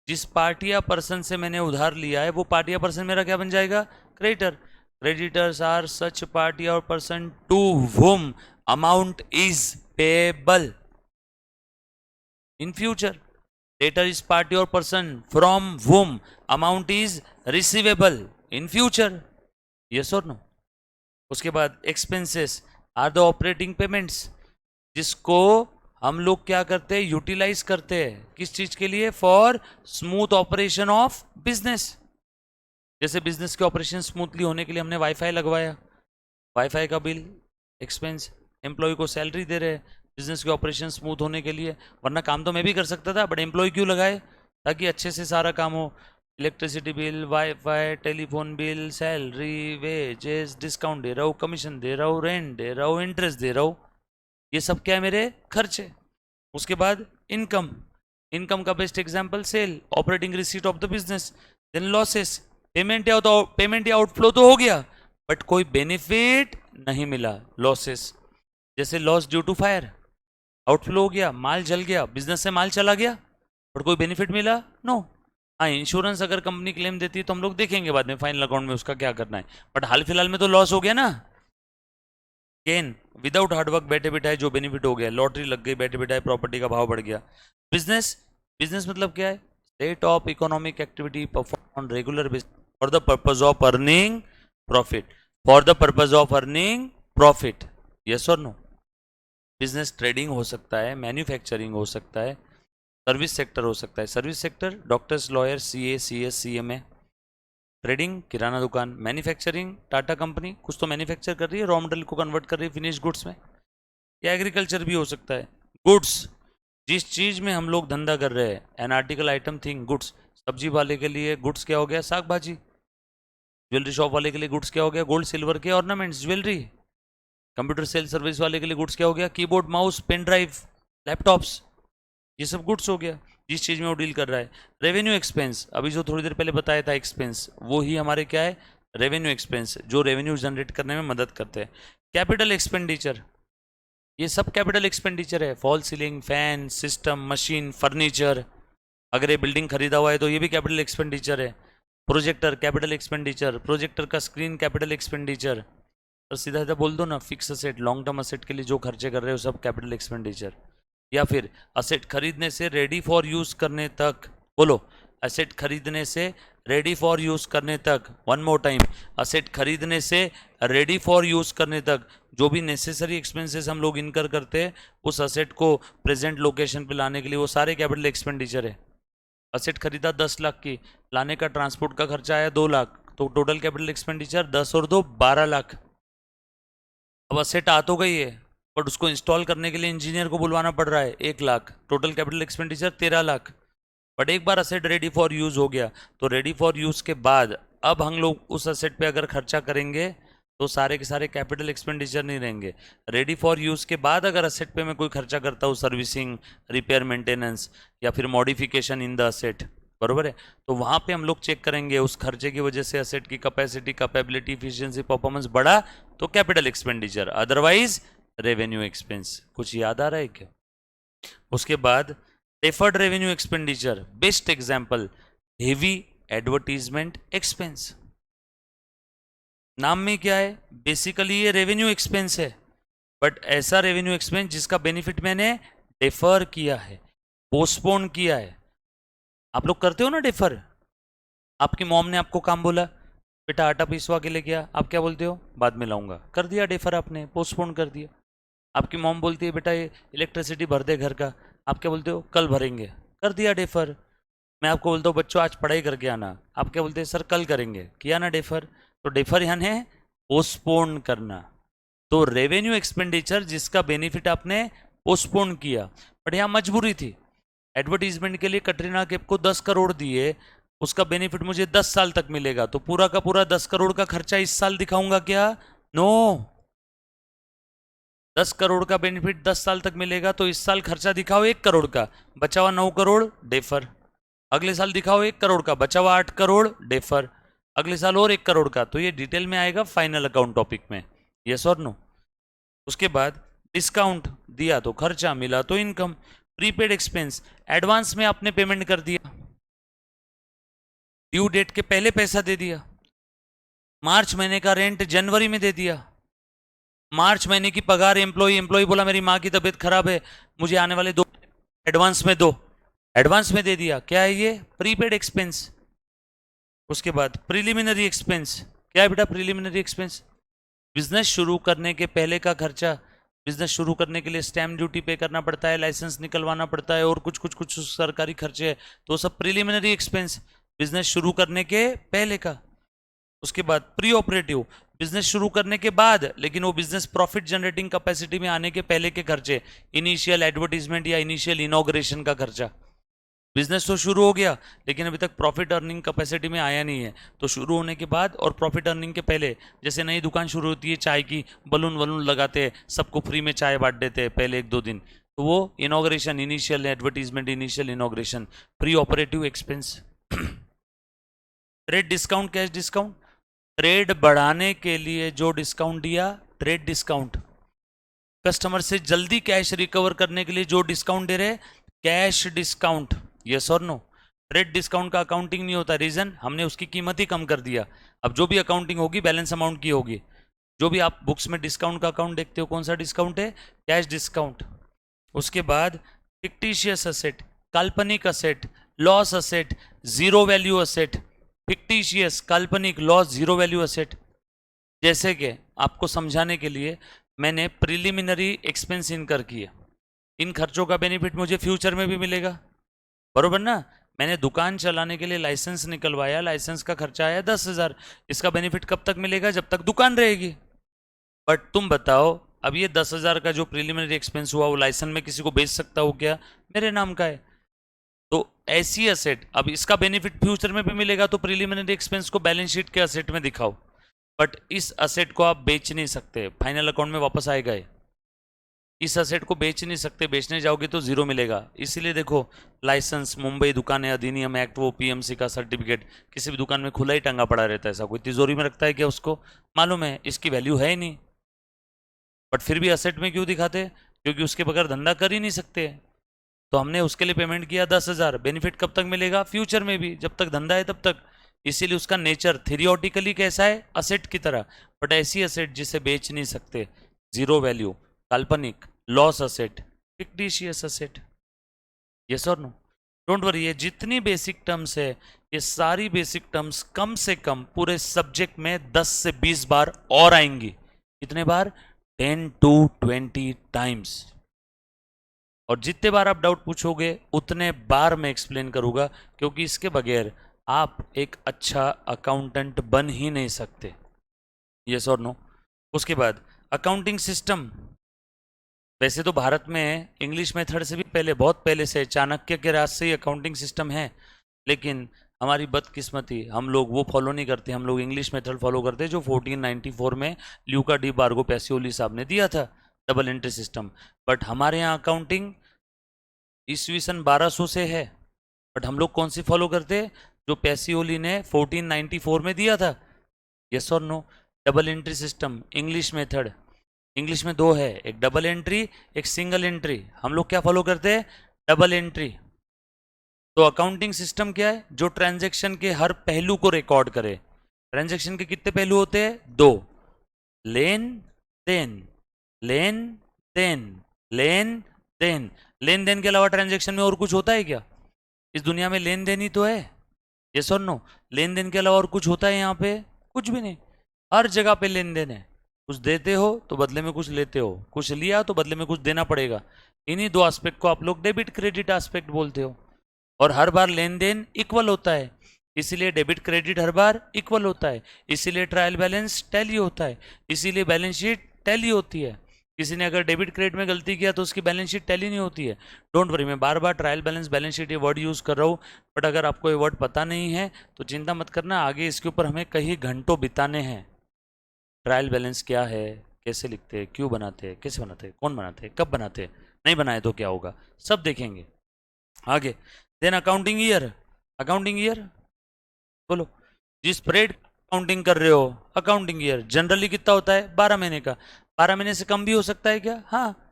जिस पार्टी या पर्सन से मैंने उधार लिया है वो पार्टी या पर्सन मेरा क्या बन जाएगा, creditor. Creditors are such party और person to whom amount is payable in future. Debtor is party और person from whom amount is receivable in future, yes और नो। उसके बाद expenses are the operating payments, जिसको हम लोग क्या करते हैं, यूटिलाइज करते हैं, किस चीज के लिए, for smooth operation of business. जैसे बिजनेस के ऑपरेशन स्मूथली होने के लिए हमने वाईफाई लगवाया, वाईफाई का बिल एक्सपेंस, एम्प्लॉय को सैलरी दे रहे हैं बिजनेस के ऑपरेशन स्मूथ होने के लिए, वरना काम तो मैं भी कर सकता था, बट एम्प्लॉय क्यों लगाए, ताकि अच्छे से सारा काम हो। Electricity bill, wifi, telephone bill, salary, wages, discount दे रहा हूँ, कमीशन दे रहा हूँ, रेंट दे रहा हूँ, इंटरेस्ट दे रहा हूँ, ये सब क्या है, मेरे खर्चे। उसके बाद इनकम, इनकम का best example sale, operating receipt of the business, then losses, payment या तो पेमेंट या आउटफ्लो तो हो गया, बट कोई बेनिफिट नहीं मिला, लॉसेस, जैसे loss due to fire, outflow हो गया, माल जल गया, बिजनेस से माल चला गया, बट कोई बेनिफिट मिला, नो। हाँ, इंश्योरेंस अगर कंपनी क्लेम देती है तो हम लोग देखेंगे बाद में फाइनल अकाउंट में उसका क्या करना है, बट हाल फिलहाल में तो लॉस हो गया ना। गेन विदाउट हार्डवर्क, बैठे बिठाए जो बेनिफिट हो गया, लॉटरी लग गई, बैठे बिठाए प्रॉपर्टी का भाव बढ़ गया। बिजनेस, बिजनेस मतलब क्या है, state of economic activity perform on regular basis for the purpose of earning profit, for the purpose of earning profit, yes और नो। बिजनेस ट्रेडिंग हो सकता है, मैन्युफैक्चरिंग हो सकता है, सर्विस सेक्टर हो सकता है, service sector doctors, lawyer, CA, CS, CMA, trading किराना दुकान, मैन्युफैक्चरिंग टाटा कंपनी कुछ तो मैन्युफैक्चर कर रही है, रॉ मटेरियल को कन्वर्ट कर रही है फिनिश गुड्स में, या एग्रीकल्चर भी हो सकता है। गुड्स, जिस चीज में हम लोग धंधा कर रहे हैं, an article, item, thing, goods, सब्जी वाले के लिए गुड्स क्या हो गया, साग भाजी, ज्वेलरी शॉप वाले के लिए गुड्स क्या हो गया, गोल्ड सिल्वर के ornaments, jewellery, computer sale service वाले के लिए गुड्स क्या हो गया, keyboard, mouse, pen drive, laptops, ये सब गुड्स हो गया जिस चीज में वो डील कर रहा है। रेवेन्यू एक्सपेंस, अभी जो थोड़ी देर पहले बताया था एक्सपेंस, वो ही हमारे क्या है, रेवेन्यू एक्सपेंस, जो रेवेन्यू जनरेट करने में मदद करते हैं। कैपिटल एक्सपेंडिचर, ये सब कैपिटल एक्सपेंडिचर है, fall ceiling, fan, system, machine, furniture, अगर ये बिल्डिंग खरीदा हुआ है तो ये भी कैपिटल एक्सपेंडिचर है। प्रोजेक्टर कैपिटल एक्सपेंडिचर, प्रोजेक्टर का स्क्रीन कैपिटल एक्सपेंडिचर, तो सीधा सीधा बोल दो ना, fix asset, long term asset के लिए जो खर्चे कर रहे हो सब कैपिटल एक्सपेंडिचर। या फिर असेट खरीदने से रेडी फॉर यूज करने तक, बोलो, असेट खरीदने से रेडी फॉर यूज करने तक, वन मोर टाइम, असेट खरीदने से रेडी फॉर यूज करने तक जो भी नेसेसरी एक्सपेंसेस हम लोग इनकर करते हैं उस असेट को प्रेजेंट लोकेशन पे लाने के लिए, वो सारे कैपिटल एक्सपेंडिचर है। असेट खरीदा 10 लाख की, लाने का ट्रांसपोर्ट का खर्चा आया 2 लाख, तो टोटल कैपिटल एक्सपेंडिचर 10 और 2 12 लाख। अब असेट आ तो गई है, बट उसको इंस्टॉल करने के लिए इंजीनियर को बुलवाना पड़ रहा है 1 lakh, total capital expenditure 13 lakh. But एक बार असेट रेडी फॉर यूज हो गया, तो रेडी फॉर यूज के बाद अब हम लोग उस असेट पे अगर खर्चा करेंगे तो सारे के सारे कैपिटल एक्सपेंडिचर नहीं रहेंगे। रेडी फॉर यूज के बाद अगर असेट पे मैं कोई खर्चा करता हूँ, सर्विसिंग, रिपेयर, मेंटेनेंस या फिर मॉडिफिकेशन इन द असेट, बरोबर है, तो वहां पे हम लोग चेक करेंगे उस खर्चे की वजह से असेट की कैपेसिटी, कैपेबिलिटी, इफिशियंसी, परफॉर्मेंस बढ़ा तो capital expenditure, otherwise revenue expense. कुछ याद आ रहा है क्या? उसके बाद deferred revenue expenditure, best example heavy advertisement expense. नाम में क्या है, बेसिकली ये रेवेन्यू एक्सपेंस है, बट ऐसा रेवेन्यू एक्सपेंस जिसका बेनिफिट मैंने डेफर किया है, पोस्टपोन किया है। आप लोग करते हो ना डेफर, आपकी मॉम ने आपको काम बोला, बेटा आटा पिसवा के लेके आ, आप क्या बोलते हो, बाद में लाऊंगा, कर दिया डेफर, आपने पोस्टपोन कर दिया। आपकी मॉम बोलती है बेटा ये इलेक्ट्रिसिटी भर दे घर का, आप क्या बोलते हो, कल भरेंगे, कर दिया डेफर। मैं आपको बोलता हूँ बच्चों आज पढ़ाई करके आना, आप क्या बोलते हैं, सर कल करेंगे, किया ना डेफर। तो डेफर यानी पोस्टपोन करना। तो रेवेन्यू एक्सपेंडिचर जिसका बेनिफिट आपने पोस्टपोन किया, बट यहाँ मजबूरी थी, एडवर्टीजमेंट के लिए कटरीना कैफ को 10 करोड़ दिए, उसका बेनिफिट मुझे 10 साल तक मिलेगा, तो पूरा का पूरा 10 करोड़ का खर्चा इस साल दिखाऊंगा क्या, नो। 10 करोड़ का बेनिफिट 10 साल तक मिलेगा, तो इस साल खर्चा दिखाओ 1 करोड़ का, बचा हुआ 9 करोड़ डेफर। अगले साल दिखाओ 1 करोड़ का, बचा हुआ 8 करोड़ डेफर। अगले साल और 1 करोड़ का, तो ये डिटेल में आएगा फाइनल अकाउंट टॉपिक में, यस और नो। उसके बाद डिस्काउंट दिया तो खर्चा, मिला तो इनकम। प्रीपेड एक्सपेंस, एडवांस में आपने पेमेंट कर दिया, ड्यू डेट के पहले पैसा दे दिया, मार्च महीने का रेंट जनवरी में दे दिया, मार्च महीने की पगार एम्प्लॉय बोला मेरी माँ की तबीयत खराब है, मुझे आने वाले 2 एडवांस में दो, एडवांस में दे दिया, क्या है ये, प्रीपेड एक्सपेंस। उसके बाद प्रिलिमिनरी एक्सपेंस, क्या है बेटा प्रिलिमिनरी एक्सपेंस, बिजनेस शुरू करने के पहले का खर्चा, बिजनेस शुरू करने के लिए स्टैम्प ड्यूटी पे करना पड़ता है, लाइसेंस निकलवाना पड़ता है, और कुछ कुछ कुछ सरकारी खर्चे है, तो सब प्रिलिमिनरी एक्सपेंस, बिजनेस शुरू करने के पहले का। उसके बाद प्री ऑपरेटिव, बिजनेस शुरू करने के बाद लेकिन वो बिजनेस प्रॉफिट जनरेटिंग कैपेसिटी में आने के पहले के खर्चे, इनिशियल एडवर्टीजमेंट या इनिशियल इनॉग्रेशन का खर्चा। बिजनेस तो शुरू हो गया लेकिन अभी तक प्रॉफिट अर्निंग कैपेसिटी में आया नहीं है, तो शुरू होने के बाद और प्रॉफिट अर्निंग के पहले, जैसे नई दुकान शुरू होती है चाय की, बलून वलून लगाते हैं, सबको फ्री में चाय बांट देते हैं पहले 1-2 दिन, तो वो inauguration, initial advertisement, initial inauguration, pre operative expense. Trade discount, cash discount, trade बढ़ाने के लिए जो डिस्काउंट दिया, ट्रेड डिस्काउंट। कस्टमर से जल्दी कैश रिकवर करने के लिए जो डिस्काउंट दे रहे, कैश डिस्काउंट। यस और नो? ट्रेड डिस्काउंट का अकाउंटिंग नहीं होता, रीजन हमने उसकी कीमत ही कम कर दिया। अब जो भी अकाउंटिंग होगी बैलेंस अमाउंट की होगी। जो भी आप बुक्स में डिस्काउंट का अकाउंट देखते हो, कौन सा डिस्काउंट है? Cash discount. उसके बाद फिक्टिशियस असेट, काल्पनिक asset, loss asset, zero value asset. Fictitious, काल्पनिक, लॉस, जीरो वैल्यू असेट। जैसे कि आपको समझाने के लिए मैंने प्रिलिमिनरी एक्सपेंस इनकर किए, इन खर्चों का बेनिफिट मुझे फ्यूचर में भी मिलेगा, बरोबर ना? मैंने दुकान चलाने के लिए लाइसेंस निकलवाया, लाइसेंस का खर्चा आया 10,000, इसका बेनिफिट कब तक मिलेगा? जब तक दुकान रहेगी। बट तुम बताओ, अब ये 10,000 का जो प्रिलिमिनरी एक्सपेंस हुआ वो लाइसेंस में किसी को बेच सकता हूँ क्या? मेरे नाम का है। तो ऐसी असेट, अब इसका बेनिफिट फ्यूचर में भी मिलेगा, तो प्रिलिमिनरी एक्सपेंस को बैलेंस शीट के असेट में दिखाओ। बट इस असेट को आप बेच नहीं सकते, फाइनल अकाउंट में वापस आएगा ये। इस असेट को बेच नहीं सकते, बेचने जाओगे तो जीरो मिलेगा। इसीलिए देखो, लाइसेंस, मुंबई दुकानें अधिनियम एक्ट, वो पीएमसी का सर्टिफिकेट किसी भी दुकान में खुला ही टंगा पड़ा रहता है। ऐसा कोई तिजोरी में रखता है क्या? उसको मालूम है इसकी वैल्यू है ही नहीं, बट फिर भी असेट में क्यों दिखाते? क्योंकि उसके बगैर धंधा कर ही नहीं सकते। तो हमने उसके लिए पेमेंट किया 10,000, बेनिफिट कब तक मिलेगा? फ्यूचर में भी, जब तक धंधा है तब तक। इसीलिए उसका नेचर थियोरिटिकली कैसा है? असेट की तरह। बट ऐसी असेट जिसे बेच नहीं सकते, जीरो वैल्यू, काल्पनिक, loss asset, fictitious asset. Yes और नो? डोंट वरी, ये जितनी बेसिक टर्म्स है, ये सारी बेसिक टर्म्स कम से कम पूरे सब्जेक्ट में 10 से 20 बार और आएंगी। कितने बार? 10 to 20 टाइम्स। और जितने बार आप डाउट पूछोगे उतने बार मैं एक्सप्लेन करूंगा, क्योंकि इसके बगैर आप एक अच्छा अकाउंटेंट बन ही नहीं सकते। यस और नो? उसके बाद अकाउंटिंग सिस्टम, वैसे तो भारत में इंग्लिश मेथड से भी पहले, बहुत पहले से, चाणक्य के राज से ही अकाउंटिंग सिस्टम है, लेकिन हमारी बदकिस्मती, हम लोग वो फॉलो नहीं करते। हम लोग इंग्लिश मेथड फॉलो करते हैं जो 1494 में ल्यूका डी बार्गो पैसियोली साहब ने दिया था, डबल एंट्री सिस्टम। बट हमारे यहाँ अकाउंटिंग ईस्वी सन 1200 से है, बट हम लोग कौन सी फॉलो करते हैं? जो पैसियोली ने 1494 में दिया था। यस और no? Double entry system, English method. English में दो है, एक डबल एंट्री, एक सिंगल एंट्री। हम लोग क्या फॉलो करते हैं? Double entry. तो अकाउंटिंग सिस्टम क्या है? जो ट्रांजैक्शन के हर पहलू को रिकॉर्ड करे। ट्रांजैक्शन के कितने पहलू होते हैं? दो, लेन देन, लेन देन, लेन देन। लेन देन के अलावा ट्रांजैक्शन में और कुछ होता है क्या? इस दुनिया में लेन देन ही तो है। यस और नो? लेन देन के अलावा और कुछ होता है यहाँ पे? कुछ भी नहीं। हर जगह पे लेन देन है। कुछ देते हो तो बदले में कुछ लेते हो, कुछ लिया तो बदले में कुछ देना पड़ेगा। इन्हीं दो एस्पेक्ट को आप लोग डेबिट क्रेडिट एस्पेक्ट बोलते हो। और हर बार लेन देन इक्वल होता है, इसीलिए डेबिट क्रेडिट हर बार इक्वल होता है, इसीलिए ट्रायल बैलेंस टैली होता है, इसीलिए बैलेंस शीट टैली होती है। किसी ने अगर डेबिट क्रेडिट में गलती किया तो उसकी बैलेंस शीट टैली नहीं होती है। डोंट वरी, मैं बार बार ट्रायल बैलेंस, बैलेंस शीट ये वर्ड यूज़ कर रहा हूँ, बट अगर आपको ये वर्ड पता नहीं है तो चिंता मत करना, आगे इसके ऊपर हमें कई घंटों बिताने हैं। ट्रायल बैलेंस क्या है, कैसे लिखते हैं, क्यों बनाते हैं, कैसे बनाते हैं, कौन बनाते हैं, कब बनाते हैं, नहीं बनाए तो क्या होगा, सब देखेंगे आगे। Then accounting year. Accounting year बोलो, जिस पीरियड अकाउंटिंग कर रहे हो, अकाउंटिंग ईयर जनरली कितना होता है? 12 महीने का। 12 महीने से कम भी हो सकता है क्या? हाँ।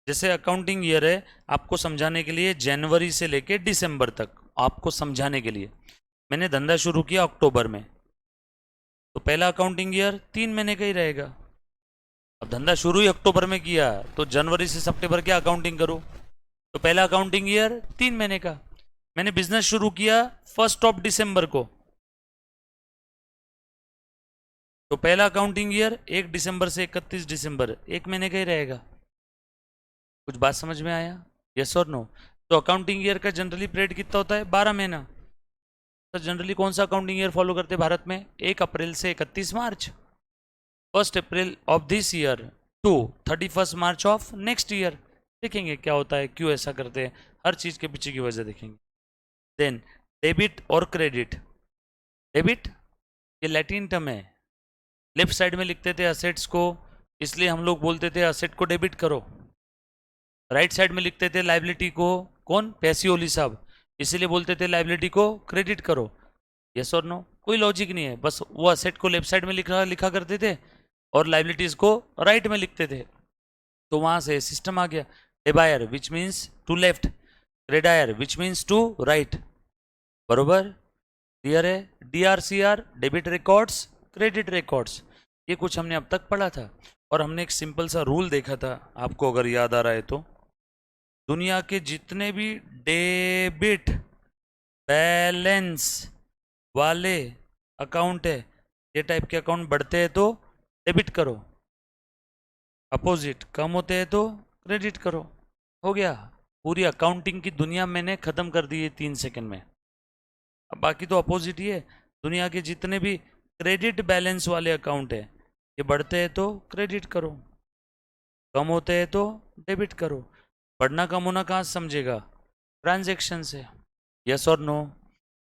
जैसे अकाउंटिंग ईयर है, आपको समझाने के लिए जनवरी से लेके दिसंबर तक, आपको समझाने के लिए। मैंने धंधा शुरू किया अक्टूबर में, तो पहला अकाउंटिंग ईयर 3 महीने का ही रहेगा। अब धंधा शुरू ही अक्टूबर में किया, तो जनवरी से सितंबर क्या अकाउंटिंग करूं? तो पहला अकाउंटिंग ईयर 3 महीने का। मैंने बिजनेस शुरू किया 1 दिसंबर को, तो पहला अकाउंटिंग ईयर 1 दिसंबर से 31 दिसंबर, 1 महीने का ही रहेगा। कुछ बात समझ में आया? यस और नो? तो अकाउंटिंग ईयर का जनरली पीरियड कितना होता है? 12 महीना। तो जनरली कौन सा अकाउंटिंग ईयर फॉलो करते हैं भारत में? 1 अप्रैल से 31 मार्च। 1 April of this year to 31 March of next year. देखेंगे क्या होता है, क्यों ऐसा करते हैं, हर चीज़ के पीछे की वजह देखेंगे। देन डेबिट और क्रेडिट। डेबिट ये लैटिन टर्म है, लेफ्ट साइड में लिखते थे असेट्स को, इसलिए हम लोग बोलते थे असेट को डेबिट करो। राइट साइड में लिखते थे लाइबिलिटी को, कौन? पैसियोली साहब, इसीलिए बोलते थे लाइबिलिटी को क्रेडिट करो। यस और नो? कोई लॉजिक नहीं है, बस वो असेट को लेफ्ट साइड में लिखा लिखा करते थे और लाइबिलिटीज को राइट में लिखते थे, तो वहां से सिस्टम आ गया। डेबायर विच मीन्स टू लेफ्ट, क्रेडायर विच मीन्स टू राइट। बरोबर? क्लियर है? DRCR debit records, credit records, ये कुछ हमने अब तक पढ़ा था। और हमने एक सिंपल सा रूल देखा था, आपको अगर याद आ रहा है तो, दुनिया के जितने भी डेबिट बैलेंस वाले अकाउंट है, ये टाइप के अकाउंट बढ़ते हैं तो डेबिट करो, अपोजिट कम होते हैं तो क्रेडिट करो। हो गया, पूरी अकाउंटिंग की दुनिया मैंने खत्म कर दी है 3 सेकंड में। अब बाकी तो अपोजिट ही है, दुनिया के जितने भी क्रेडिट बैलेंस वाले अकाउंट है, ये बढ़ते हैं तो क्रेडिट करो, कम होते हैं तो डेबिट करो। बढ़ना कम होना कहाँ से समझेगा? ट्रांजैक्शन से। यस और नो?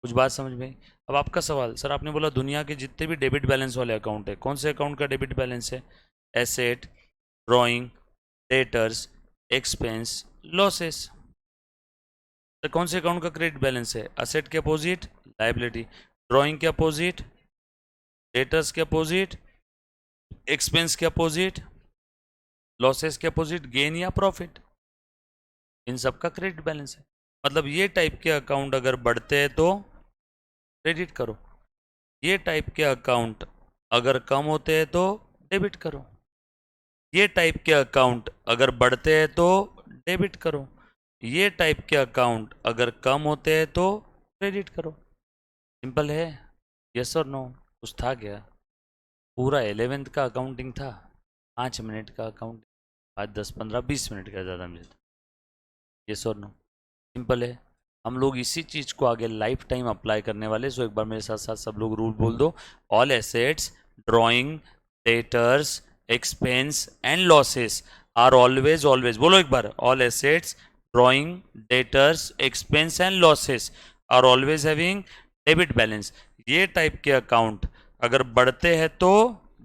कुछ बात समझ में? अब आपका सवाल, सर आपने बोला दुनिया के जितने भी डेबिट बैलेंस वाले अकाउंट है, कौन से अकाउंट का डेबिट बैलेंस है? Asset, drawing, debtors, expense, losses. तो कौन से अकाउंट का क्रेडिट बैलेंस है? असेट के अपोजिट लाइबिलिटी, ड्रॉइंग के अपोजिट डेटर्स के अपोजिट, एक्सपेंस के अपोजिट लॉसेस के अपोजिट गेन या प्रॉफिट। इन सब का क्रेडिट बैलेंस है। मतलब ये टाइप के अकाउंट अगर बढ़ते हैं तो क्रेडिट करो, ये टाइप के अकाउंट अगर कम होते हैं तो डेबिट करो, ये टाइप के अकाउंट अगर बढ़ते हैं तो डेबिट करो, ये टाइप के अकाउंट अगर कम होते हैं तो क्रेडिट करो। सिंपल है। यस और नो? कुछ था क्या? पूरा 11th का अकाउंटिंग था, 5 मिनट का अकाउंट, आज 10 15 20 मिनट का ज़्यादा मिलता। यस और नो? सिंपल है। हम लोग इसी चीज़ को आगे लाइफ टाइम अप्लाई करने वाले। सो एक बार मेरे साथ साथ सब लोग रूल बोल दो। All assets, drawing, debtors, expense and losses are always, always बोलो एक बार, all assets, drawing, debtors, expense and losses are always having debit balance. ये टाइप के अकाउंट अगर बढ़ते हैं तो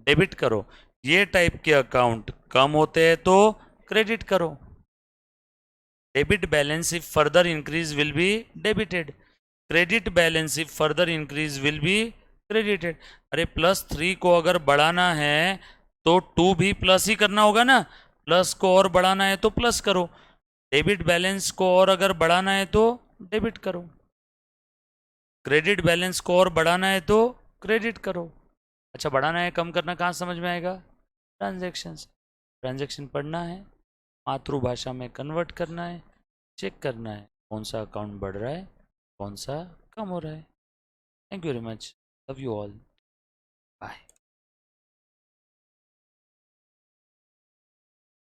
डेबिट करो, ये टाइप के अकाउंट कम होते हैं तो क्रेडिट करो। Debit balance if further increase will be debited, credit balance if further increase will be credited। अरे +3 को अगर बढ़ाना है तो 2 भी प्लस ही करना होगा ना, प्लस को और बढ़ाना है तो प्लस करो, डेबिट बैलेंस को और अगर बढ़ाना है तो डेबिट करो, क्रेडिट बैलेंस को और बढ़ाना है तो क्रेडिट करो। अच्छा, बढ़ाना है कम करना कहाँ समझ में आएगा? ट्रांजैक्शन। ट्रांजैक्शन पढ़ना है, मातृभाषा में कन्वर्ट करना है, चेक करना है कौन सा अकाउंट बढ़ रहा है, कौन सा कम हो रहा है। Thank you very much, love you all, bye.